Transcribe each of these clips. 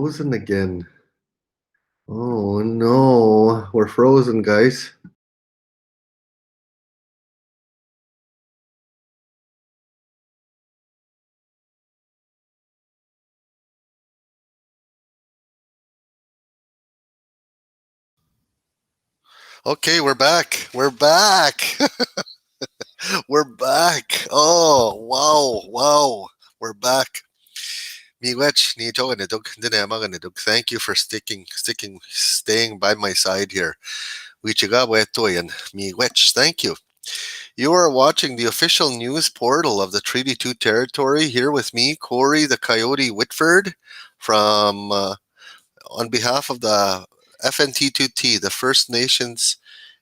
Frozen again. Oh no, we're frozen, guys. Okay, we're back. We're back. We're back. Oh, wow, wow. We're back. Miigwech, ni joganidug, dinemaganidug. Thank you for staying by my side here. Wichigawetoyan, miigwech. Thank you. You are watching the official news portal of the Treaty 2 territory here with me, Corey the Coyote Whitford, from on behalf of the FNT2T, the First Nations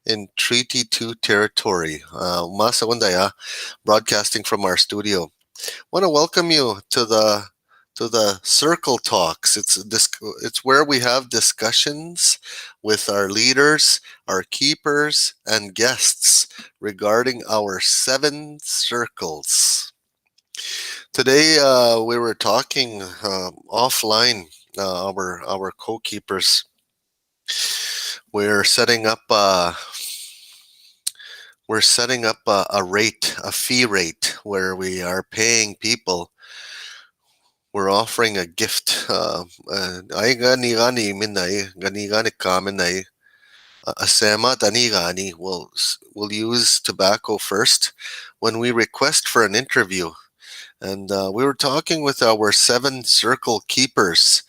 in Treaty 2 territory. Masawandaya, broadcasting from our studio. Want to welcome you to the Circle Talks. It's where we have discussions with our leaders, our keepers, and guests regarding our 7 circles. Today, we were talking offline. Our co-keepers. We're setting up. We're setting up a fee rate where we are paying people. We're offering a gift. Ay gani gani minay gani gani kaminay. Asema dani gani will use tobacco first when we request for an interview. And we were talking with our 7 circle keepers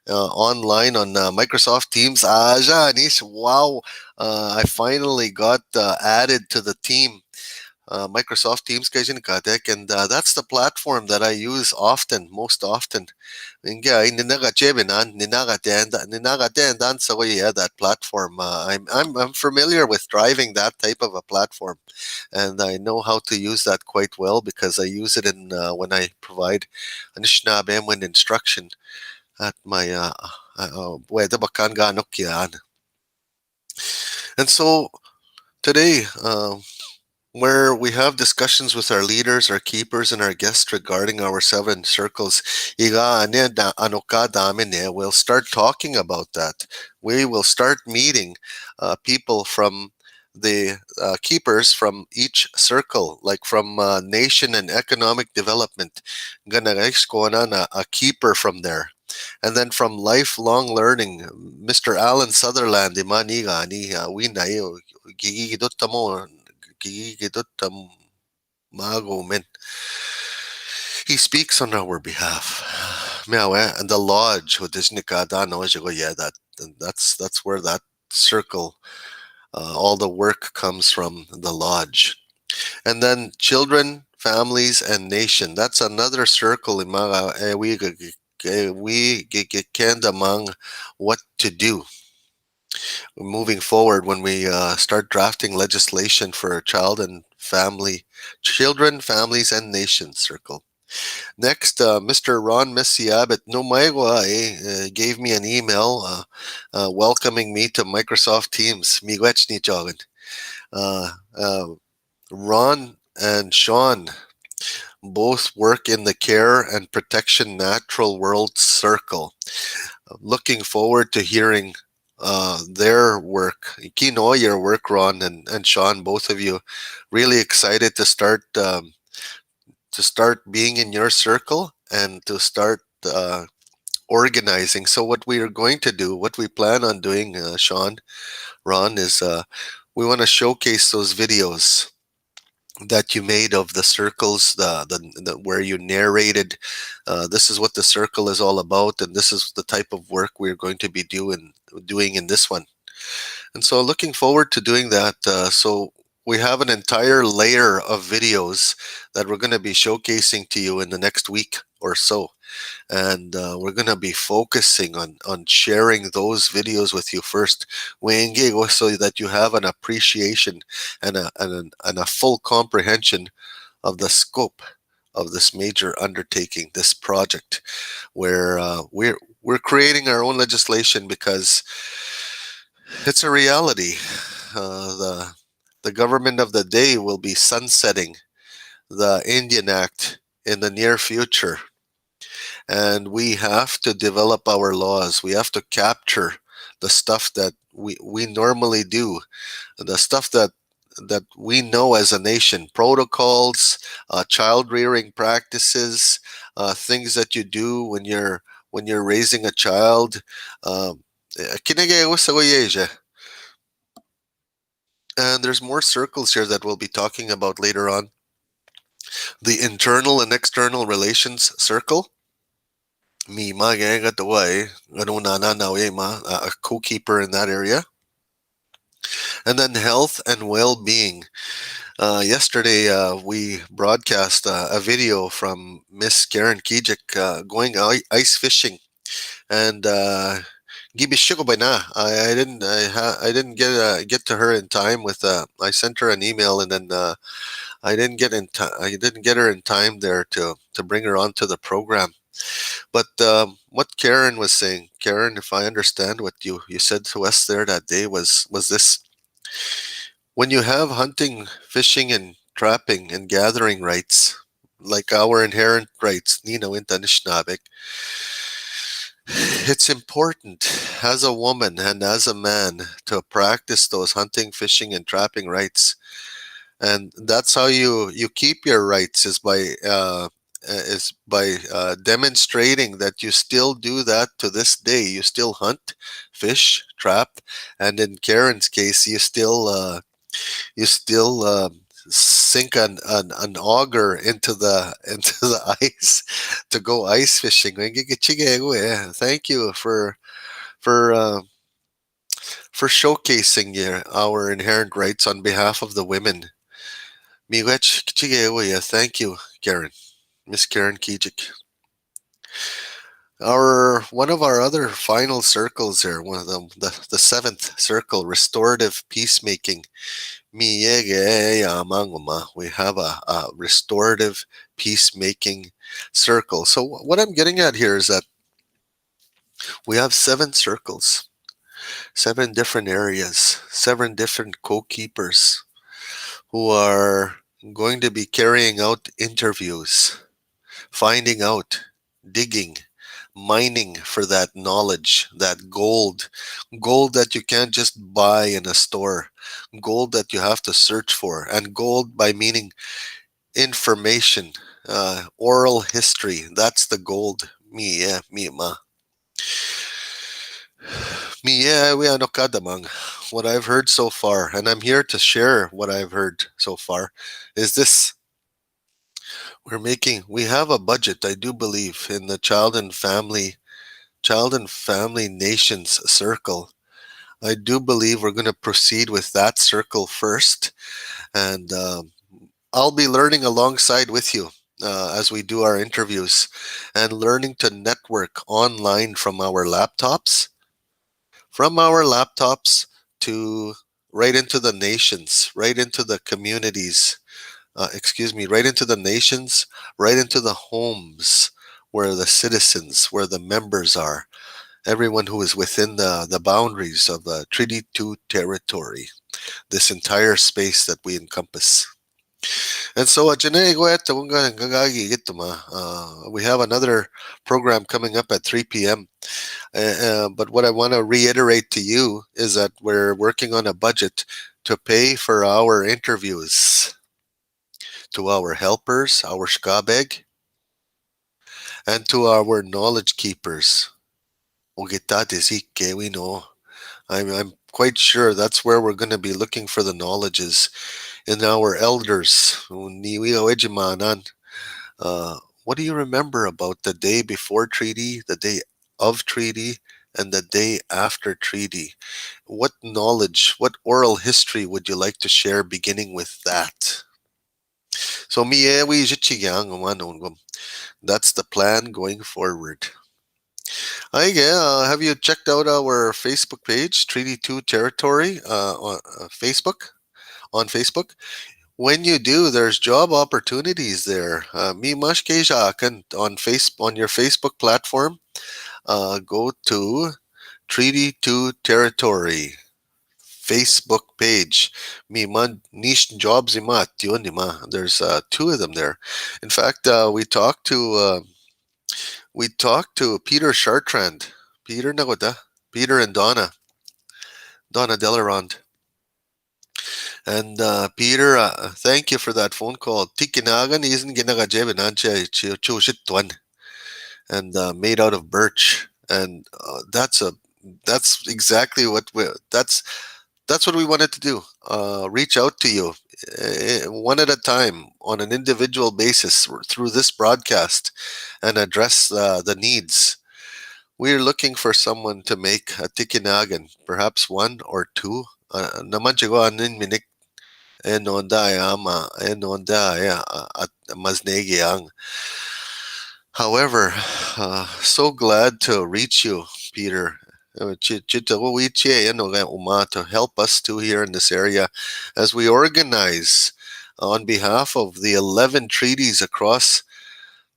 online on Microsoft Teams. Janice, wow, I finally got added to the team. Microsoft Teams kajin kadek, and that's the platform that I use most often. Nga ninaga chebinan, ninaga tendan so yeah, that platform. I'm familiar with driving that type of a platform, and I know how to use that quite well because I use it in when I provide Anishinaabe instruction at my Weda Bakanga Nokian. And so today, where we have discussions with our leaders, our keepers, and our guests regarding our 7 circles. We'll start talking about that. We will start meeting people from the keepers from each circle, like from nation and economic development. A keeper from there. And then from lifelong learning, Mr. Alan Sutherland, he speaks on our behalf. And the lodge with this Nikada no yeah, that's where that circle, all the work comes from the lodge. And then children, families, and nation. That's another circle in Maga. We get among what to do moving forward when we start drafting legislation for children, families, and nation circle. Next, Mr. Ron Messiabit Numaigwa gave me an email welcoming me to Microsoft Teams. Miigwech ni jogan. Ron and Sean both work in the Care and Protection Natural World Circle. Looking forward to hearing their work. Kino, your work, Ron and Sean, both of you, really excited to start being in your circle and to start organizing. So what we are going to do, what we plan on doing, Sean, Ron, is we want to showcase those videos that you made of the circles, the where you narrated, this is what the circle is all about, and this is the type of work we're going to be doing in this one. And so looking forward to doing that. So we have an entire layer of videos that we're going to be showcasing to you in the next week or so. And we're going to be focusing on sharing those videos with you first, so that you have an appreciation and a full comprehension of the scope of this major undertaking, this project, where we're creating our own legislation because it's a reality. The government of the day will be sunsetting the Indian Act in the near future. and we have to develop our laws. We have to capture the stuff that we normally do, the stuff that we know as a nation, protocols, child rearing practices, things that you do when you're raising a child. Um, Kinigay sa kuya. And there's more circles here that we'll be talking about later on. The internal and external relations circle. Me ma got the way. A co-keeper in that area. And then health and well-being. Yesterday, we broadcast a video from Miss Karen Kijik going ice fishing, and Gibishigo by na. I didn't get to her in time with. I sent her an email, and then I didn't get in time. I didn't get her in time there to bring her onto the program. But what Karen was saying, Karen, if I understand what you said to us there that day was this: when you have hunting, fishing, and trapping and gathering rights, like our inherent rights, Nino Intanishnabek, it's important as a woman and as a man to practice those hunting, fishing, and trapping rights. And that's how you keep your rights is by demonstrating that you still do that to this day. You still hunt, fish, trap, and in Karen's case, you still sink an auger into the into the ice to go ice fishing. Thank you for uh, for showcasing our inherent rights on behalf of the women. Thank you, Karen, Miss Karen Kijik. Our one of our other final circles here, one of them, the seventh circle, restorative peacemaking. We have a restorative peacemaking circle. So what I'm getting at here is that we have seven circles, seven different areas, seven different co-keepers who are going to be carrying out interviews, finding out, digging, mining for that knowledge, that gold that you can't just buy in a store, gold that you have to search for, and gold by meaning information, oral history. That's the gold. Me, yeah, me, ma. Me, yeah, we are no kadamang. What I've heard so far, and I'm here to share what I've heard so far, is this: we have a budget, I do believe, in the child and family nations circle. I do believe we're going to proceed with that circle first, and I'll be learning alongside with you as we do our interviews and learning to network online from our laptops to right into the nations, right into the communities, right into the nations, right into the homes where the citizens, where the members are, everyone who is within the boundaries of Treaty 2 territory, this entire space that we encompass. And so, we have another program coming up at 3 p.m. But what I want to reiterate to you is that we're working on a budget to pay for our interviews to our helpers, our skabeg, and to our knowledge keepers. We know. I'm quite sure that's where we're going to be looking for the knowledges in our elders. What do you remember about the day before treaty, the day of treaty, and the day after treaty? What knowledge, what oral history would you like to share beginning with that? So that's the plan going forward. Have you checked out our Facebook page, Treaty 2 Territory, on Facebook? On Facebook? When you do, there's job opportunities there. Mi mashkeja on your Facebook platform. Go to Treaty 2 Territory Facebook page. Mi man niche jobs imat yun ima. There's two of them there. In fact, we talked to we talked to Peter Chartrand. Peter Nagoda. Peter and Donna Delarond. And Peter, thank you for that phone call. Tikinagan isn't ginagajebe nanche chushitwan and made out of birch. And that's exactly that's what we wanted to do. Reach out to you one at a time on an individual basis through this broadcast and address the needs. We're looking for someone to make a tikinagan, perhaps one or two. Naman sigo anin minik enonda ama enonda at maznegi ang. However, so glad to reach you, Peter. To help us too here in this area as we organize on behalf of the 11 treaties across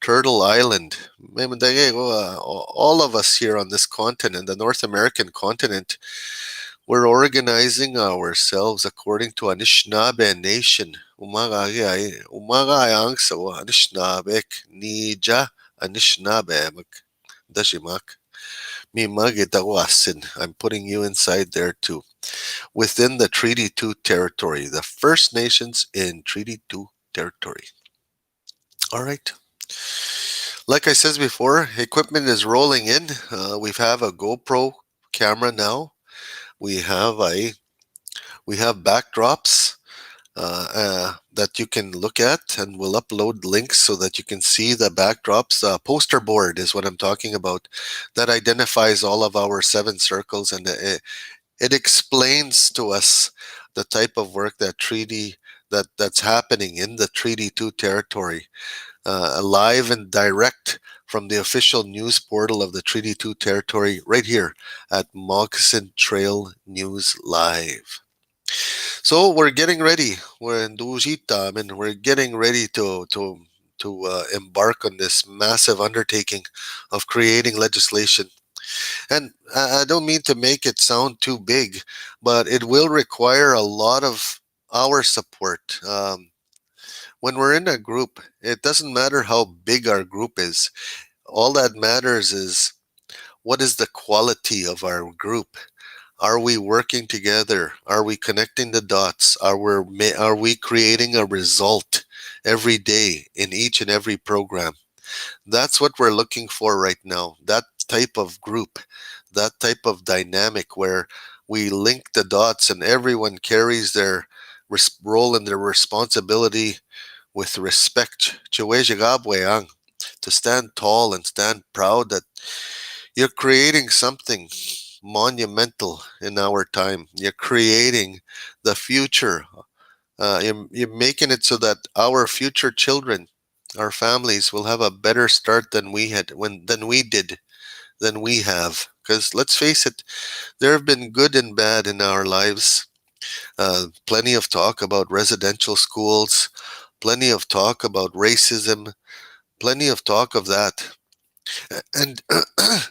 Turtle Island. All of us here on this continent, the North American continent, we're organizing ourselves according to Anishinaabe Nation. Umaga sa Anishinaabek Nija Anishinaabe Dashimak. I'm putting you inside there too. Within the Treaty 2 territory, the First Nations in Treaty 2 territory. All right. Like I said before, equipment is rolling in. We have a GoPro camera now. We have backdrops that you can look at, and we'll upload links so that you can see the backdrops. Poster board is what I'm talking about. That identifies all of our 7 circles, and it explains to us the type of work that's happening in the Treaty 2 territory. Live and direct from the official news portal of the Treaty 2 territory right here at Moccasin Trail News Live. So we're getting ready. We're in Dujita. We're getting ready to embark on this massive undertaking of creating legislation. And I don't mean to make it sound too big, but it will require a lot of our support. When we're in a group, it doesn't matter how big our group is. All that matters is what is the quality of our group. Are we working together? Are we connecting the dots? Are we creating a result every day in each and every program? That's what we're looking for right now. That type of group, that type of dynamic where we link the dots and everyone carries their role and their responsibility with respect. To stand tall and stand proud that you're creating something monumental in our time. You're creating the future. You're making it so that our future children, our families, will have a better start than we have. Because let's face it, there have been good and bad in our lives. Plenty of talk about residential schools, plenty of talk about racism, plenty of talk of that. And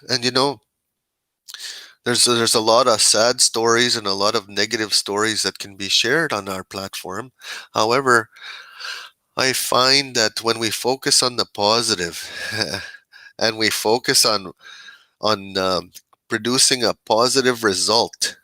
and there's a lot of sad stories and a lot of negative stories that can be shared on our platform. However, I find that when we focus on the positive and we focus on producing a positive result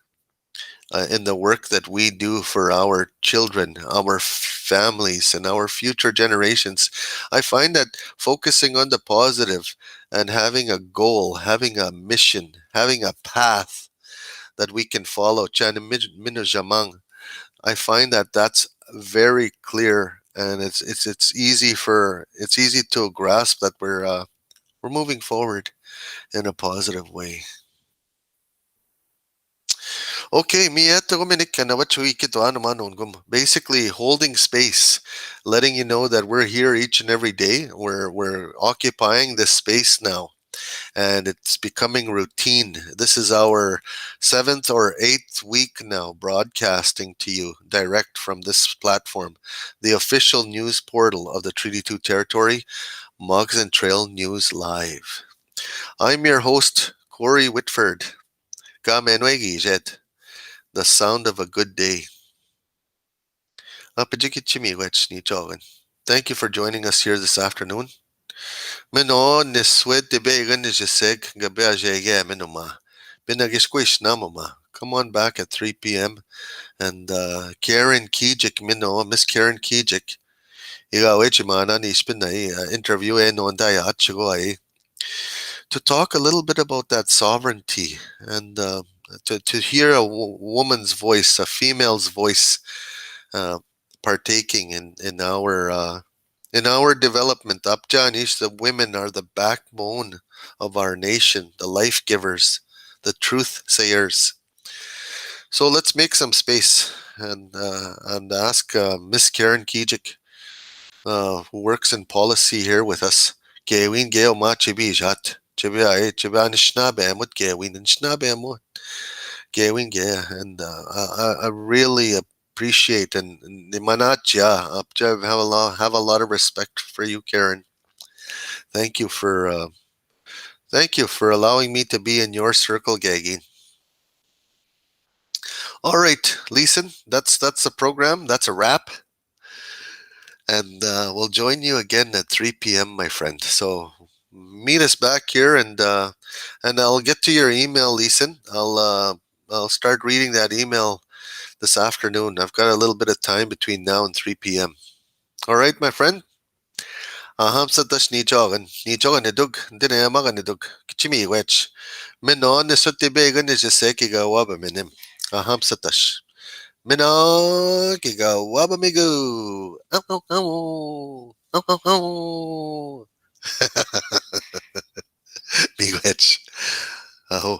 in the work that we do for our children, our families, and our future generations, I find that focusing on the positive and having a goal, having a mission, having a path that we can follow, I find that that's very clear, and it's easy to grasp that we're moving forward in a positive way. Okay, basically holding space, letting you know that we're here each and every day. We're occupying this space now, and it's becoming routine. This is our 7th or 8th week now broadcasting to you direct from this platform, the official news portal of the Treaty 2 territory, Moccasin Trail News Live. I'm your host, Corey Whitford. The sound of a good day. Thank you for joining us here this afternoon. Mino niswed tibe gan is seg gabe ajege minuma. Binagisquish namama. Come on back at 3 p.m. And Karen Kijik Mino, Miss Karen Kijik. Iga wechimana ni spinai interview no ndaya atchigo to talk a little bit about that sovereignty and to hear a woman's voice, a female's voice, uh, partaking in our development. Upjanish, the women are the backbone of our nation, the life givers, the truth sayers. So let's make some space and ask Miss Karen Kijik, who works in policy here with us. Gewin geo ma chibi jat. Chibi ay chibi an shnabemut gewin and shnabemut. Gewin ge and I really appreciate and manatja have a lot of respect for you, Karen. Thank you for allowing me to be in your circle, Gagin. All right, Leeson, that's the program. That's a wrap. And we'll join you again at 3 p.m., my friend. So meet us back here, and I'll get to your email, Leeson. I'll start reading that email this afternoon. I've got a little bit of time between now and 3 p.m. All right, my friend. Aham sa dash ni jogan nidug dine maga nidug kichimi wech minon ni sutti began is seki ga waba minim. Aham sa dash. Minokigo Wabamigo. Oh, oh, oh. Oh, oh, oh. Miigwech. Aho.